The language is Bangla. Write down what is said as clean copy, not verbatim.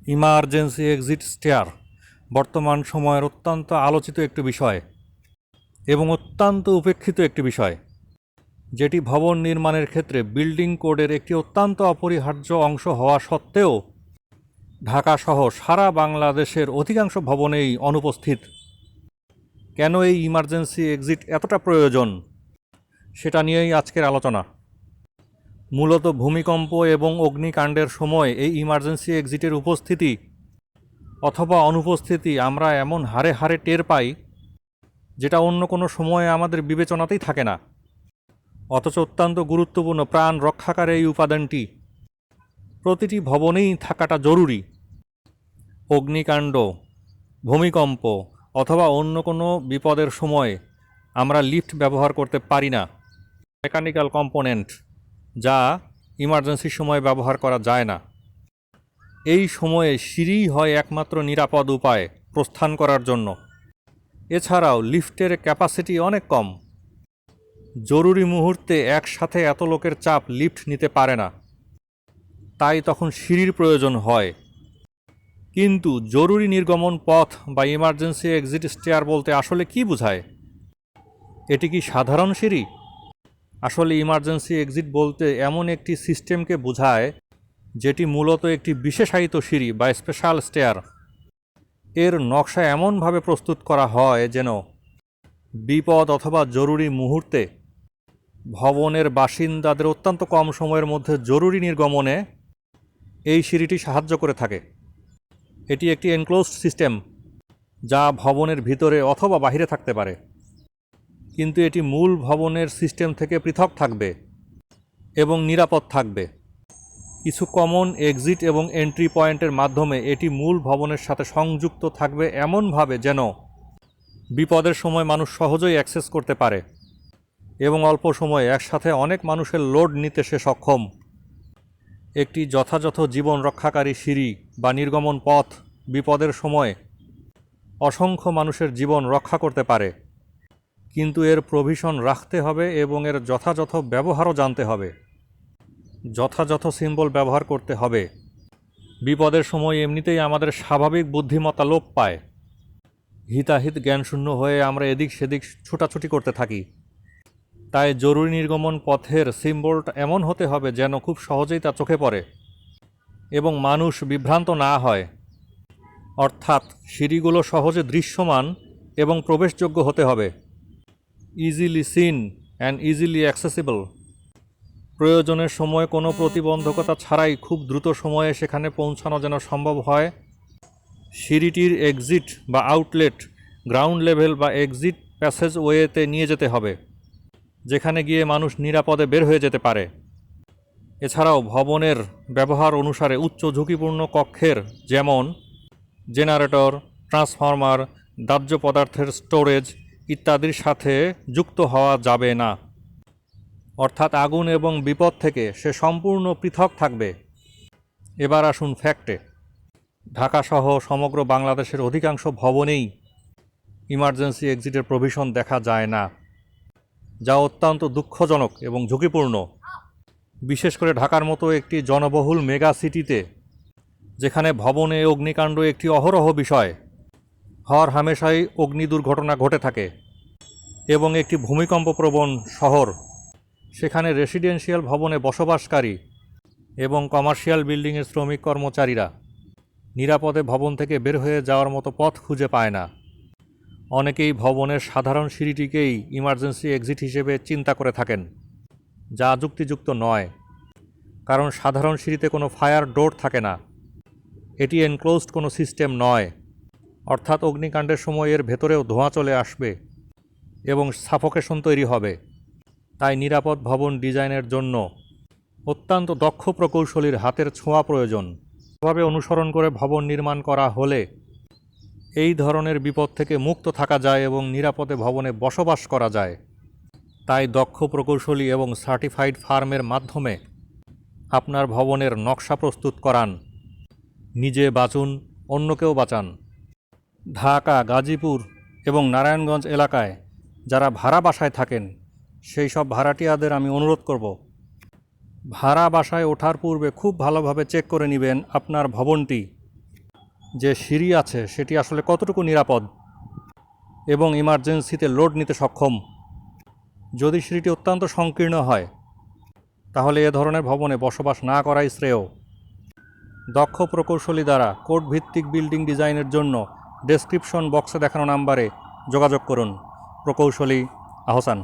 ইমার্জেন্সি এক্সিট স্টেয়ার বর্তমান সময়ের অত্যন্ত আলোচিত একটি বিষয় এবং অত্যন্ত উপেক্ষিত একটি বিষয়, যেটি ভবন নির্মাণের ক্ষেত্রে বিল্ডিং কোডের একটি অত্যন্ত অপরিহার্য অংশ হওয়া সত্ত্বেও ঢাকাসহ সারা বাংলাদেশের অধিকাংশ ভবনেই অনুপস্থিত। কেন এই ইমার্জেন্সি এক্সিট এতটা প্রয়োজন, সেটা নিয়েই আজকের আলোচনা। মূলত ভূমিকম্প এবং অগ্নিকাণ্ডের সময় এই ইমার্জেন্সি এক্সিটের উপস্থিতি অথবা অনুপস্থিতি আমরা এমন হারে হারে টের পাই, যেটা অন্য কোনো সময়ে আমাদের বিবেচনাতেই থাকে না। অথচ অত্যন্ত গুরুত্বপূর্ণ প্রাণ রক্ষাকারী এই উপাদানটি প্রতিটি ভবনেই থাকাটা জরুরি। অগ্নিকাণ্ড, ভূমিকম্প অথবা অন্য কোনো বিপদের সময় আমরা লিফট ব্যবহার করতে পারি না, মেকানিক্যাল কম্পোনেন্ট যা ইমার্জেন্সির সময় ব্যবহার করা যায় না। এই সময়ে সিঁড়িই হয় একমাত্র নিরাপদ উপায় প্রস্থান করার জন্য। এছাড়াও লিফটের ক্যাপাসিটি অনেক কম, জরুরি মুহূর্তে একসাথে এত লোকের চাপ লিফট নিতে পারে না, তাই তখন সিঁড়ির প্রয়োজন হয়। কিন্তু জরুরি নির্গমন পথ বা ইমার্জেন্সি এক্সিট স্টেয়ার বলতে আসলে কি বোঝায়? এটি কি সাধারণ সিঁড়ি? আসলে ইমার্জেন্সি এক্সিট বলতে এমন একটি সিস্টেমকে বোঝায় যেটি মূলত একটি বিশেষায়িত সিঁড়ি বা স্পেশাল স্টেয়ার। এর নকশা এমনভাবে প্রস্তুত করা হয় যেন বিপদ অথবা জরুরি মুহূর্তে ভবনের বাসিন্দাদের অত্যন্ত কম সময়ের মধ্যে জরুরি নির্গমনে এই সিঁড়িটি সাহায্য করে থাকে। এটি একটি এনক্লোজড সিস্টেম, যা ভবনের ভিতরে অথবা বাহিরে থাকতে পারে, কিন্তু এটি মূল ভবনের সিস্টেম থেকে পৃথক থাকবে এবং নিরাপদ থাকবে। কিছু কমন এক্সিট এবং এন্ট্রি পয়েন্টের মাধ্যমে এটি মূল ভবনের সাথে সংযুক্ত থাকবে এমনভাবে যেন বিপদের সময় মানুষ সহজেই অ্যাক্সেস করতে পারে এবং অল্প সময়ে একসাথে অনেক মানুষের লোড নিতে সে সক্ষম। একটি যথাযথ জীবন রক্ষাকারী সিঁড়ি বা নির্গমন পথ বিপদের সময় অসংখ্য মানুষের জীবন রক্ষা করতে পারে, কিন্তু এর প্রভিশন রাখতে হবে এবং এর যথাযথ ব্যবহারও জানতে হবে। যথাযথ সিম্বল ব্যবহার করতে হবে। বিপদের সময় এমনিতেই আমাদের স্বাভাবিক বুদ্ধিমত্তা লোপ পায়। হিতাহিত জ্ঞানশূন্য হয়ে আমরা এদিক সেদিক ছুটাছুটি করতে থাকি। তাই জরুরি নির্গমন পথের সিম্বলটা এমন হতে হবে যেন খুব সহজেই তা চোখে পড়ে এবং মানুষ বিভ্রান্ত না হয়। অর্থাৎ সিঁড়িগুলো সহজে দৃশ্যমান এবং প্রবেশযোগ্য হতে হবে। Easily seen and easily accessible. প্রয়োজনের সময় কোনো প্রতিবন্ধকতা ছাড়াই খুব দ্রুত সময়ে সেখানে পৌঁছানো যেন সম্ভব হয়। সিঁড়িটির এক্সিট বা আউটলেট গ্রাউন্ড লেভেল বা এক্সিট প্যাসেজ ওয়েতে নিয়ে যেতে হবে, যেখানে গিয়ে মানুষ নিরাপদে বের হয়ে যেতে পারে। এছাড়াও ভবনের ব্যবহার অনুসারে উচ্চ ঝুঁকিপূর্ণ কক্ষের, যেমন জেনারেটর, ট্রান্সফরমার, দাহ্য পদার্থের স্টোরেজ ইত্যাদির সাথে যুক্ত হওয়া যাবে না। অর্থাৎ আগুন এবং বিপদ থেকে সে সম্পূর্ণ পৃথক থাকবে। এবার আসুন ফ্যাক্টে। ঢাকাসহ সমগ্র বাংলাদেশের অধিকাংশ ভবনেই ইমার্জেন্সি এক্সিটের প্রভিশন দেখা যায় না, যা অত্যন্ত দুঃখজনক এবং ঝুঁকিপূর্ণ। বিশেষ করে ঢাকার মতো একটি জনবহুল মেগা সিটিতে, যেখানে ভবনে অগ্নিকাণ্ড একটি অহরহ বিষয়, হর হামেশাই অগ্নি দুর্ঘটনা ঘটে থাকে, এবং একটি ভূমিকম্পপ্রবণ শহর, সেখানে রেসিডেন্সিয়াল ভবনে বসবাসকারী এবং কমার্শিয়াল বিল্ডিংয়ের শ্রমিক কর্মচারীরা নিরাপদে ভবন থেকে বের হয়ে যাওয়ার মতো পথ খুঁজে পায় না। অনেকেই ভবনের সাধারণ সিঁড়িটিকেই ইমার্জেন্সি এক্সিট হিসেবে চিন্তা করে থাকেন, যা যুক্তিযুক্ত নয়। কারণ সাধারণ সিঁড়িতে কোনো ফায়ার ডোর থাকে না, এটি এনক্লোজড কোনো সিস্টেম নয়। অর্থাৎ অগ্নিকাণ্ডের সময় এর ভেতরেও ধোঁয়া চলে আসবে এবং সাফোকেশন তৈরি হবে। তাই নিরাপদ ভবন ডিজাইনের জন্য অত্যন্ত দক্ষ প্রকৌশলীর হাতের ছোঁয়া প্রয়োজন। এভাবে অনুসরণ করে ভবন নির্মাণ করা হলে এই ধরনের বিপদ থেকে মুক্ত থাকা যায় এবং নিরাপদে ভবনে বসবাস করা যায়। তাই দক্ষ প্রকৌশলী এবং সার্টিফাইড ফার্মের মাধ্যমে আপনার ভবনের নকশা প্রস্তুত করান। নিজে বাঁচুন, অন্যকেও বাঁচান। ঢাকা, গাজীপুর এবং নারায়ণগঞ্জ এলাকায় যারা ভাড়া বাসায় থাকেন, সেই সব ভাড়াটিয়াদের আমি অনুরোধ করব, ভাড়া বাসায় ওঠার পূর্বে খুব ভালোভাবে চেক করে নেবেন আপনার ভবনটি যে সিঁড়ি আছে সেটি আসলে কতটুকু নিরাপদ এবং ইমার্জেন্সিতে লোড নিতে সক্ষম। যদি সিঁড়িটি অত্যন্ত সংকীর্ণ হয় তাহলে এ ধরনের ভবনে বসবাস না করাই শ্রেয়। দক্ষ প্রকৌশলী দ্বারা কোড ভিত্তিক বিল্ডিং ডিজাইনের জন্য ডেসক্রিপশন বক্সে দেখানো নাম্বারে যোগাযোগ করুন। প্রকৌশলী আহসান।